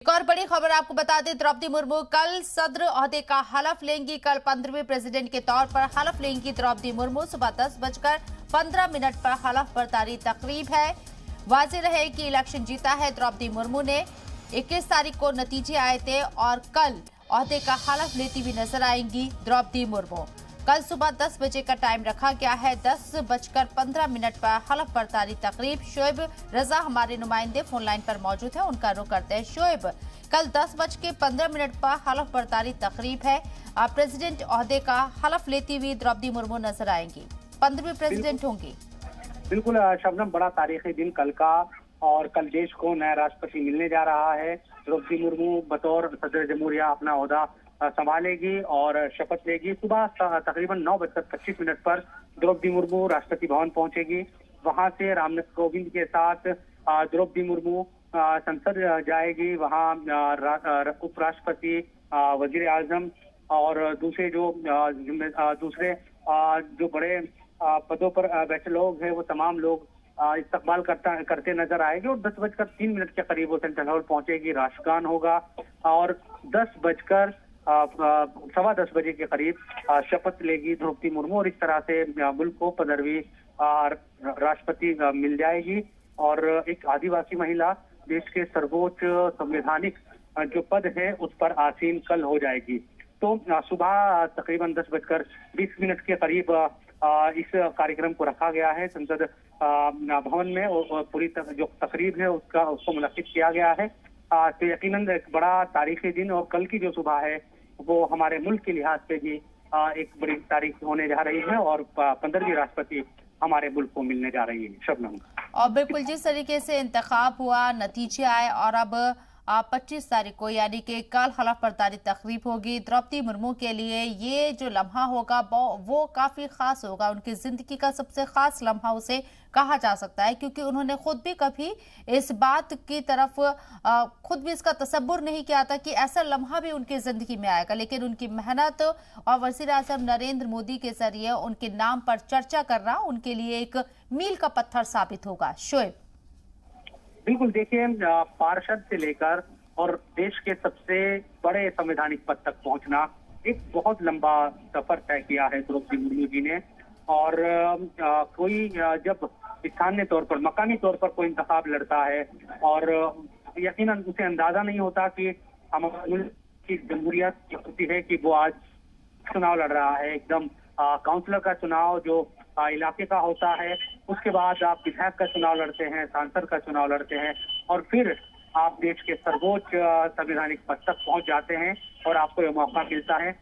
एक और बड़ी खबर आपको बता दें, द्रौपदी मुर्मू कल सदर ओहदे का हलफ लेंगी। कल 15वें प्रेसिडेंट के तौर पर हलफ लेंगी द्रौपदी मुर्मू। सुबह 10:15 पर हलफ बर्दारी तकरीब है। वाज़ेह रहे कि इलेक्शन जीता है द्रौपदी मुर्मू ने। 21 तारीख को नतीजे आए थे और कल ओहदे का हलफ लेती हुई नजर आएंगी द्रौपदी मुर्मू। कल सुबह 10 बजे का टाइम रखा गया है। 10:15 पर हलफ बर्दारी तकरीब। शोएब रजा हमारे नुमाइंदे फोन लाइन पर मौजूद है, उनका रुख करते हैं। शोएब, कल 10:15 पर हलफ बर्दारी तकरीब है। प्रेसिडेंट ओहदे का हलफ लेती हुई द्रौपदी मुर्मू नजर आएंगी, 15वीं प्रेसिडेंट होंगी। बिल्कुल शबनम, बड़ा तारीखी दिन कल का, और कल देश को नया राष्ट्रपति मिलने जा रहा है। द्रौपदी मुर्मू बतौर सदर जमहूरिया अपना ओहदा संभालेगी और शपथ लेगी। सुबह तकरीबन 9:25 पर द्रौपदी मुर्मू राष्ट्रपति भवन पहुंचेगी। वहां से रामनाथ कोविंद के साथ द्रौपदी मुर्मू संसद जाएगी। वहां उपराष्ट्रपति, वजीर आजम और दूसरे जो बड़े पदों पर बैठे लोग हैं, वो तमाम लोग इस्तकबाल करते नजर आएंगे। और 10:03 के करीब वो सेंट्रल हॉल पहुंचेगी। राष्ट्रगान होगा और 10:10 बजे के करीब शपथ लेगी द्रौपदी मुर्मू। और इस तरह से मुल्क को 15वीं राष्ट्रपति मिल जाएगी और एक आदिवासी महिला देश के सर्वोच्च संवैधानिक जो पद है उस पर आसीन कल हो जाएगी। तो सुबह तकरीबन 10:20 के करीब इस कार्यक्रम को रखा गया है संसद भवन में, और पूरी जो तकरीब है उसको मुनक्किद किया गया है। तो यकीनन एक बड़ा तारीखी दिन, और कल की जो सुबह है वो हमारे मुल्क के लिहाज से भी एक बड़ी तारीख होने जा रही है और 15वीं राष्ट्रपति हमारे मुल्क को मिलने जा रही है। शबनम, और बिल्कुल जिस तरीके से इंतखाब हुआ, नतीजे आए और अब 25 तारीख को यानी कि कल हलफ बर्दारी तकरीब होगी। द्रौपदी मुर्मू के लिए ये जो लम्हा होगा वो काफ़ी ख़ास होगा। उनकी ज़िंदगी का सबसे ख़ास लम्हा उसे कहा जा सकता है, क्योंकि उन्होंने खुद भी कभी इस बात की तरफ खुद भी इसका तसव्वुर नहीं किया था कि ऐसा लम्हा भी उनकी ज़िंदगी में आएगा। लेकिन उनकी मेहनत और वज़ीर आज़म नरेंद्र मोदी के जरिए उनके नाम पर चर्चा करना उनके लिए एक मील का पत्थर साबित होगा। शोएब, बिल्कुल, देखिए, पार्षद से लेकर और देश के सबसे बड़े संवैधानिक पद तक पहुंचना एक बहुत लंबा सफर तय किया है द्रौपदी मुर्मू जी ने। और कोई जब स्थानीय तौर पर, मकामी तौर पर कोई इंतखाब लड़ता है और यकीनन उसे अंदाजा नहीं होता कि हमारे मुल्क की जमहूरियत होती है कि वो आज चुनाव लड़ रहा है। एकदम काउंसलर का चुनाव जो इलाके का होता है, उसके बाद आप विधायक का चुनाव लड़ते हैं, सांसद का चुनाव लड़ते हैं, और फिर आप देश के सर्वोच्च संवैधानिक पद तक पहुंच जाते हैं और आपको ये मौका मिलता है।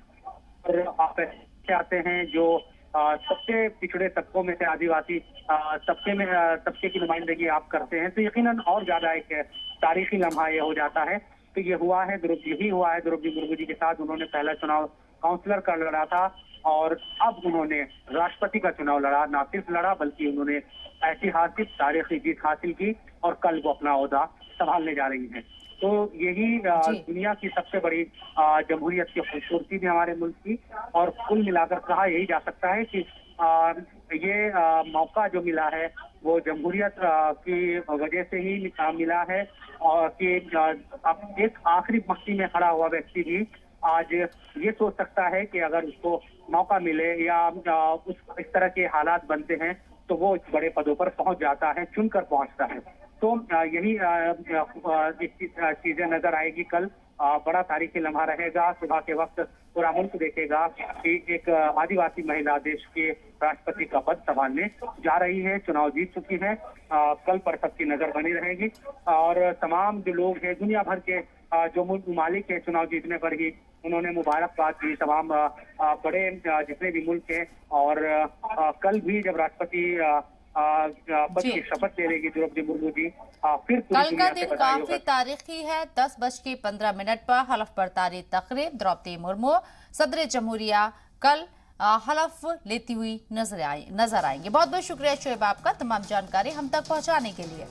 और आप ऐसे आते हैं जो सबसे पिछड़े तबकों में से आदिवासी तबके की नुमाइंदगी आप करते हैं, तो यकीनन और ज्यादा एक तारीखी लम्हा ये हो जाता है। तो ये हुआ है, यही हुआ है द्रौपदी मुर्मू जी के साथ। उन्होंने पहला चुनाव काउंसलर का लड़ा था और अब उन्होंने राष्ट्रपति का चुनाव लड़ा। ना सिर्फ लड़ा बल्कि उन्होंने ऐतिहासिक तारीखी जीत हासिल की और कल वो अपना ओहदा संभालने जा रही हैं। तो यही दुनिया की सबसे बड़ी जमहूरियत की खूबसूरती भी हमारे मुल्क की, और कुल मिलाकर कहा यही जा सकता है कि ये मौका जो मिला है वो जमहूरियत की वजह से ही मिला है। और कि अब एक आखिरी पंक्ति में खड़ा हुआ व्यक्ति भी आज ये सोच सकता है कि अगर उसको मौका मिले या इस तरह के हालात बनते हैं तो वो इस बड़े पदों पर पहुंच जाता है, चुनकर पहुंचता है। तो यही चीजें नजर आएगी कल। बड़ा तारीखी लम्हा रहेगा। सुबह के वक्त पूरा मुल्क देखेगा कि एक आदिवासी महिला देश के राष्ट्रपति का पद संभालने जा रही है, चुनाव जीत चुकी है। कल पर सबकी नजर बनी रहेगी और तमाम जो लोग हैं दुनिया भर के जो ममालिक है चुनाव जीतने पर ही उन्होंने मुबारकबाद दी, तमाम बड़े जितने भी मुल्क हैं। और कल भी जब राष्ट्रपति पद की शपथ ले लेगी द्रौपदी मुर्मू जी, फिर कल का दिन काफी तारीखी है। 10:15 पर हलफ बर्दारी तकरीब। द्रौपदी मुर्मू सदर जमहूरिया कल हलफ लेती हुई नजर आएंगे। बहुत बहुत शुक्रिया शोएब आपका तमाम जानकारी हम तक पहुंचाने के लिए।